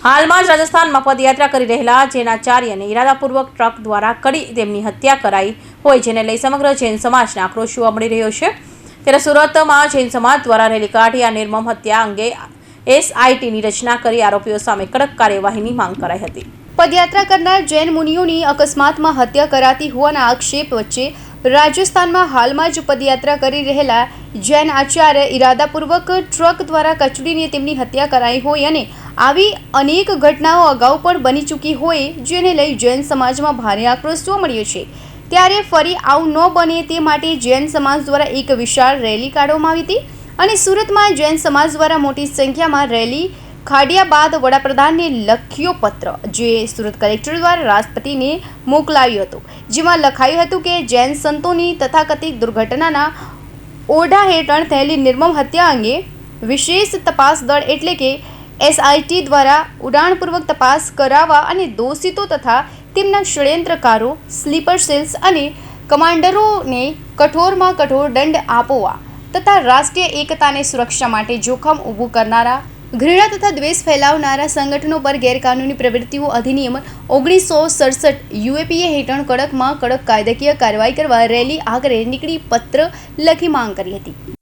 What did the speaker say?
હાલમાં જ રાજસ્થાનમાં પદયાત્રા કરી રહેલા જૈનાચાર્યને ઇરાદાપૂર્વક ટ્રક દ્વારા કરી તેમની હત્યા કરાઈ હોય, જેને લઈ સમગ્ર જૈન સમાજને આક્રોશ જોવા મળી રહ્યો છે। ત્યારે સુરતમાં જૈન સમાજ દ્વારા રેલી કાઢી આ નિર્મમ હત્યા અંગે SITની રચના કરી આરોપીઓ સામે કડક કાર્યવાહીની માંગ કરાઈ હતી। પદયાત્રા કરનાર જૈન મુનિઓની અકસ્માતમાં હત્યા કરાતી હોવાના આક્ષેપ વચ્ચે રાજસ્થાનમાં હાલમાં જ પદયાત્રા કરી રહેલા જૈન આચાર્ય ઇરાદાપૂર્વક ટ્રક દ્વારા કચડીને તેમની હત્યા કરાઈ હોય અને આવી અનેક ઘટનાઓ અગાઉ પણ બની ચૂકી હોય, જેને લઈ જૈન સમાજમાં ભારે આક્રોશ જોવા મળ્યો છે। ત્યારે ફરી આવું ન બને તે માટે જૈન સમાજ દ્વારા એક વિશાળ રેલી કાઢવામાં આવી હતી અને સુરતમાં જૈન સમાજ દ્વારા મોટી સંખ્યામાં રેલી કાઢ્યા બાદ વડાપ્રધાનને લખ્યો પત્ર જે સુરત કલેક્ટર દ્વારા રાષ્ટ્રપતિને મોકલાયો હતો, જેમાં લખાયું હતું કે જૈન સંતોની તથાકથિત દુર્ઘટનાના ઓરડા હેઠળ થયેલી નિર્મમ હત્યા અંગે વિશેષ તપાસ દળ એટલે કે SIT દ્વારા ઉડાણપૂર્વક તપાસ કરાવવા અને દોષિતો તથા તેમના ષડયંત્રકારો, સ્લીપર સેલ્સ અને કમાન્ડરોને કઠોરમાં કઠોર દંડ આપવા તથા રાષ્ટ્રીય એકતાને સુરક્ષા માટે જોખમ ઊભું કરનારા, ઘૃણા તથા દ્વેષ ફેલાવનારા સંગઠનો પર ગેરકાનૂની પ્રવૃત્તિઓ અધિનિયમ 1967 UAPA હેઠળ કડકમાં કડક કાયદાકીય કાર્યવાહી કરવા રેલી આગળ નીકળી પત્ર લખી માંગ કરી હતી।